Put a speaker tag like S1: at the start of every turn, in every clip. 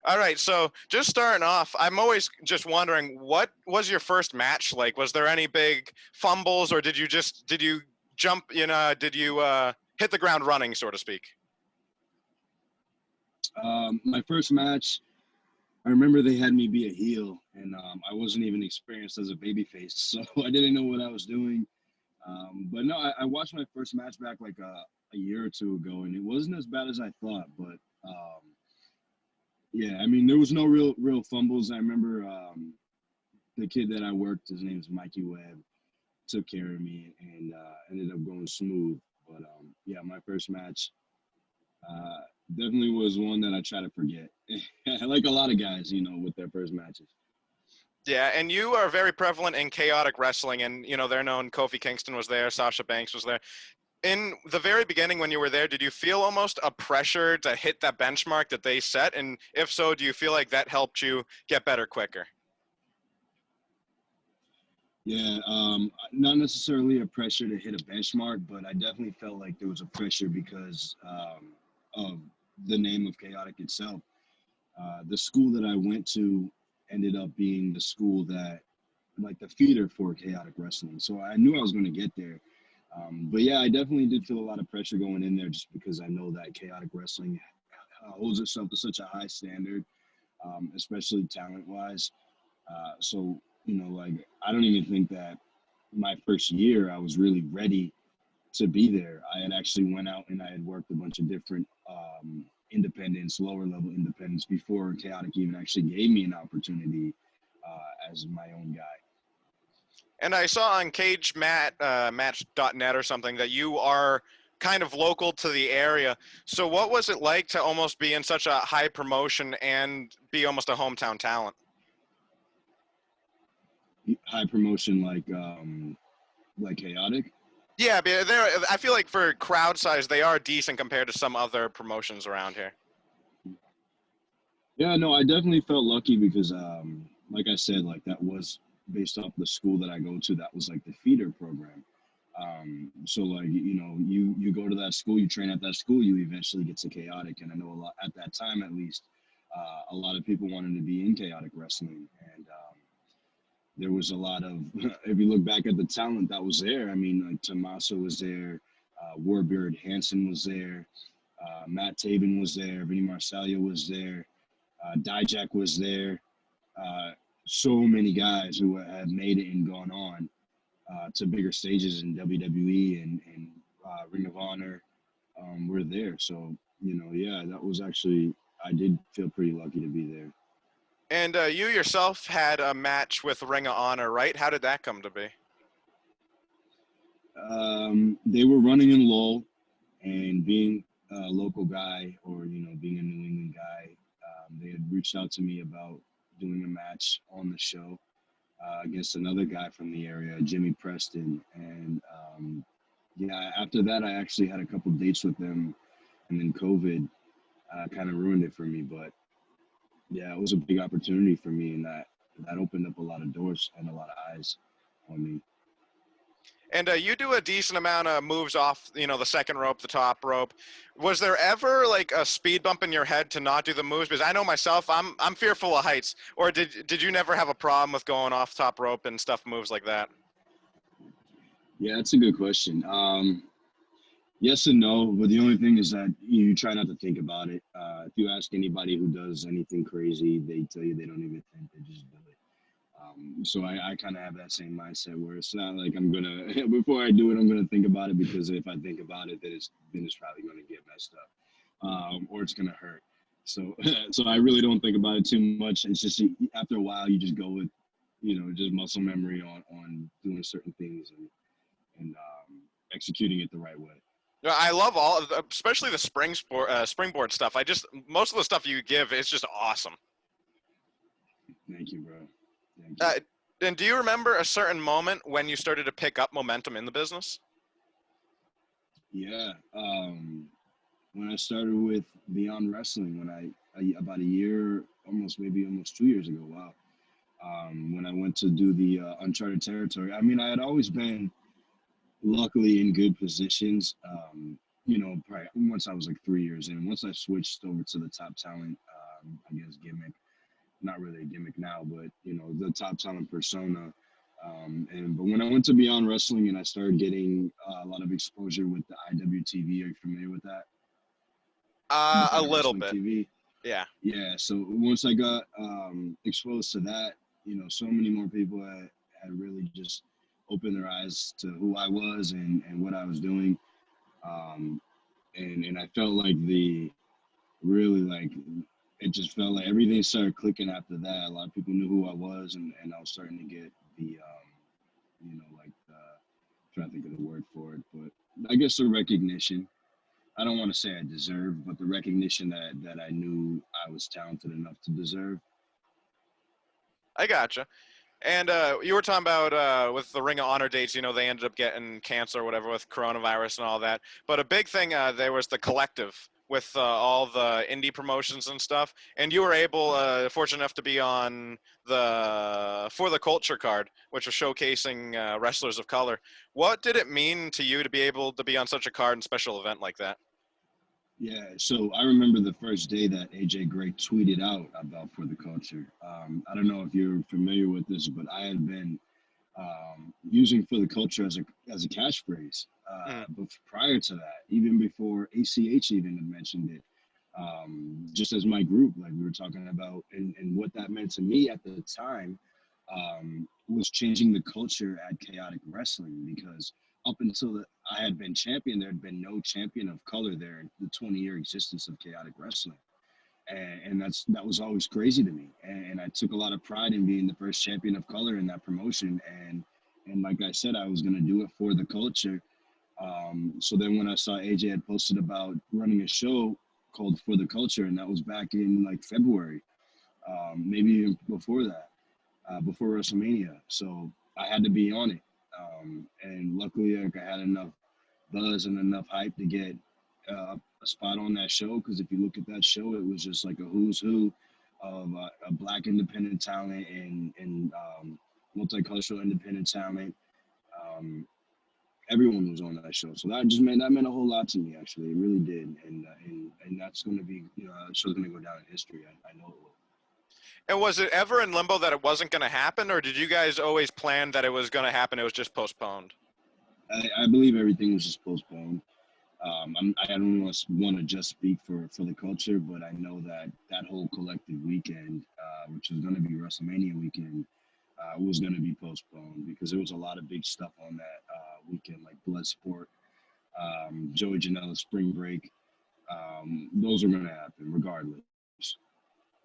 S1: All right, so just starting off, I'm always just wondering, what was your first match like? Was there any big fumbles, or did you jump, did you hit the ground running, so to speak?
S2: My first match, I remember they had me be a heel, and I wasn't even experienced as a babyface, so I didn't know what I was doing. But no, I watched my first match back like a year or two ago, and it wasn't as bad as I thought. But yeah, I mean, there was no real fumbles. I remember the kid that I worked, his name's Mikey Webb, took care of me and ended up going smooth. But yeah, my first match uh, definitely was one that I try to forget. Like a lot of guys, with their first matches.
S1: Yeah, and you are very prevalent in chaotic wrestling, and they're known. Kofi Kingston was there, Sasha Banks was there. In the very beginning, when you were there, did you feel almost a pressure to hit that benchmark that they set? And if so, do you feel like that helped you get better quicker?
S2: Yeah, not necessarily a pressure to hit a benchmark, but I definitely felt like there was a pressure because of the name of Chaotic itself. The school that I went to ended up being the school that, like, the feeder for Chaotic Wrestling. So I knew I was going to get there. But yeah, I definitely did feel a lot of pressure going in there just because I know that Chaotic Wrestling holds itself to such a high standard, especially talent wise. So, like, I don't even think that my first year I was really ready to be there. I had actually went out and I had worked a bunch of different independents, lower level independents before Chaotic even actually gave me an opportunity as my own guy.
S1: And I saw on Match.net or something that you are kind of local to the area. So what was it like to almost be in such a high promotion and be almost a hometown talent?
S2: High promotion like Chaotic.
S1: Yeah, but I feel like for crowd size, they are decent compared to some other promotions around here.
S2: Yeah, no, I definitely felt lucky because, like I said, like that was based off the school that I go to. That was like the feeder program. So like you go to that school, you train at that school, you eventually get to Chaotic, and I know a lot at that time at least. A lot of people wanted to be in Chaotic Wrestling, and there was a lot of. If you look back at the talent that was there, I mean, like Tommaso was there, Warbird Hansen was there, Matt Taven was there, Vinny Marsalia was there. Dijak was there. Uh, so many guys who have made it and gone on to bigger stages in WWE and Ring of Honor were there. So, yeah, that was actually, I did feel pretty lucky to be there.
S1: And you yourself had a match with Ring of Honor, right? How did that come to be?
S2: They were running in Lowell, and being a local guy or, being a New England guy, they had reached out to me about doing a match on the show against another guy from the area, Jimmy Preston. And yeah, after that, I actually had a couple dates with them, and then COVID kind of ruined it for me. But yeah, it was a big opportunity for me, and that opened up a lot of doors and a lot of eyes on me.
S1: And you do a decent amount of moves off, the second rope, the top rope. Was there ever like a speed bump in your head to not do the moves? Because I know myself, I'm fearful of heights. Or did you never have a problem with going off top rope and stuff moves like that?
S2: Yeah, that's a good question. Yes and no, but the only thing is that you try not to think about it. If you ask anybody who does anything crazy, they tell you they don't even think; they just do it. So I kind of have that same mindset where it's not like I'm gonna before I do it, I'm gonna think about it, because if I think about it, then it's probably gonna get messed up, or it's gonna hurt. So so I really don't think about it too much. It's just after a while, you just go with just muscle memory on doing certain things and executing it the right way.
S1: I love especially the springboard stuff. Most of the stuff you give is just awesome.
S2: Thank you, bro. Thank
S1: Uh,
S2: you.
S1: and do you remember a certain moment when you started to pick up momentum in the business?
S2: Yeah. When I started with Beyond Wrestling, about a year, almost 2 years ago. Wow. When I went to do the Uncharted Territory. I mean, I had always been luckily in good positions. Probably once I was like 3 years in, once I switched over to the Top Talent I guess, gimmick. Not really a gimmick now, but the top talent persona. But when I went to Beyond Wrestling and I started getting a lot of exposure with the IWTV, are you familiar with that?
S1: A
S2: Independent
S1: little
S2: Wrestling
S1: bit.
S2: TV.
S1: Yeah.
S2: Yeah. So once I got exposed to that, so many more people had really just opened their eyes to who I was and what I was doing. Um, and I felt like really like it just felt like everything started clicking after that. A lot of people knew who I was, and I was starting to get the like trying to think of the word for it, but I guess the recognition. I don't want to say I deserved, but the recognition that I knew I was talented enough to deserve.
S1: I gotcha. And you were talking about with the Ring of Honor dates, they ended up getting cancer or whatever with coronavirus and all that. But a big thing there was the collective with all the indie promotions and stuff. And you were fortunate enough to be on the For the Culture card, which was showcasing wrestlers of color. What did it mean to you to be able to be on such a card and special event like that?
S2: Yeah, so I remember the first day that AJ Gray tweeted out about For the Culture. I don't know if you're familiar with this, but I had been using For the Culture as a catchphrase.
S1: Mm.
S2: But prior to that, even before ACH even had mentioned it, just as my group, like we were talking about, and what that meant to me at the time was changing the culture at Chaotic Wrestling because up until I had been champion, there had been no champion of color there in the 20-year existence of Chaotic Wrestling. And that was always crazy to me. And I took a lot of pride in being the first champion of color in that promotion. And like I said, I was going to do it for the culture. So then when I saw AJ had posted about running a show called For the Culture, and that was back in like February, maybe even before that, before WrestleMania. So I had to be on it. And luckily, like, I had enough buzz and enough hype to get a spot on that show. Because if you look at that show, it was just like a who's who of a black independent talent and multicultural independent talent. Um, Everyone was on that show, so that meant a whole lot to me. Actually, it really did, and that's going to be that show's going to go down in history. I know it will.
S1: And was it ever in limbo that it wasn't going to happen, or did you guys always plan that it was going to happen? It was just postponed.
S2: I believe everything was just postponed. I don't want to just speak for the culture, but I know that whole collective weekend, which was going to be WrestleMania weekend, was going to be postponed because there was a lot of big stuff on that weekend, like Bloodsport, Joey Janela's Spring Break. Those are going to happen regardless.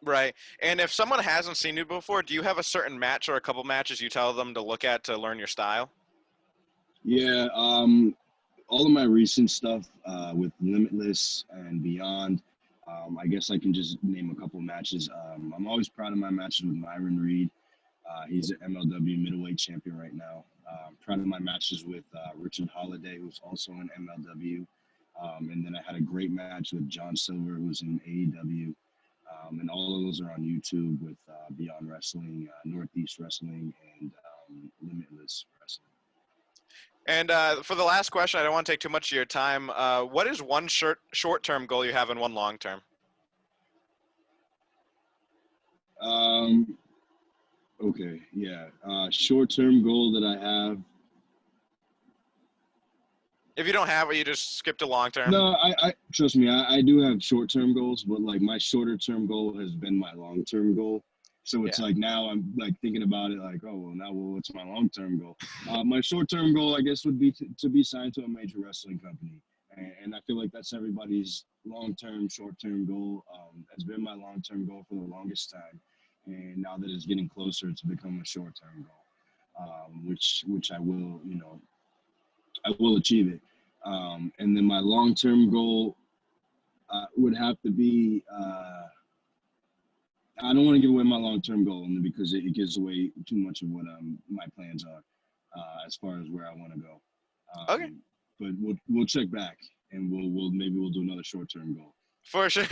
S1: Right. And if someone hasn't seen you before, do you have a certain match or a couple matches you tell them to look at to learn your style?
S2: Yeah, all of my recent stuff with Limitless and Beyond, I guess I can just name a couple matches. I'm always proud of my matches with Myron Reed. He's an MLW middleweight champion right now. Proud of my matches with Richard Holiday, who's also in MLW. And then I had a great match with John Silver, who's in AEW. And all of those are on YouTube with Beyond Wrestling, Northeast Wrestling, and Limitless Wrestling.
S1: And for the last question, I don't want to take too much of your time. What is one short-term goal you have and one long-term?
S2: Okay, yeah. Short-term goal that I have.
S1: If you don't have it, you just skip to long-term.
S2: No, I trust me. I do have short-term goals, but like my shorter-term goal has been my long-term goal. So it's like now I'm like thinking about it like, oh, well, now what's my long-term goal? My short-term goal, I guess, would be to be signed to a major wrestling company. And I feel like that's everybody's long-term, short-term goal. It's been my long-term goal for the longest time. And now that it's getting closer, it's become a short-term goal, which I will, I will achieve it. And then my long-term goal would have to be, I don't want to give away my long-term goal only because it gives away too much of what my plans are as far as where I want to go.
S1: Okay.
S2: But we'll check back and we'll do another short-term goal.
S1: For sure.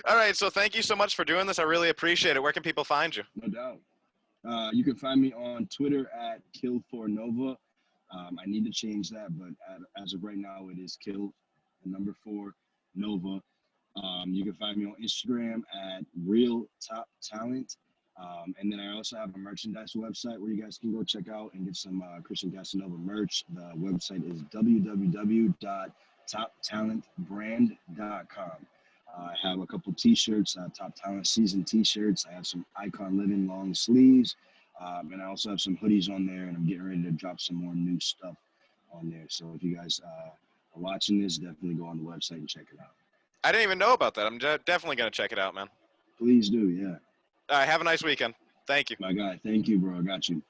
S1: All right. So thank you so much for doing this. I really appreciate it. Where can people find you?
S2: No doubt. You can find me on Twitter at Kill4Nova. I need to change that, but as of right now, it is Kill, the number 4, Nova. You can find me on Instagram at Real Top Talent. And then I also have a merchandise website where you guys can go check out and get some Christian Casanova merch. The website is www.toptalentbrand.com. I have a couple T-shirts, Top Talent Season T-shirts. I have some Icon Living long sleeves, and I also have some hoodies on there. And I'm getting ready to drop some more new stuff on there. So if you guys are watching this, definitely go on the website and check it out.
S1: I didn't even know about that. I'm definitely going to check it out, man.
S2: Please do, yeah.
S1: All right, have a nice weekend. Thank you.
S2: My guy, thank you, bro. I got you.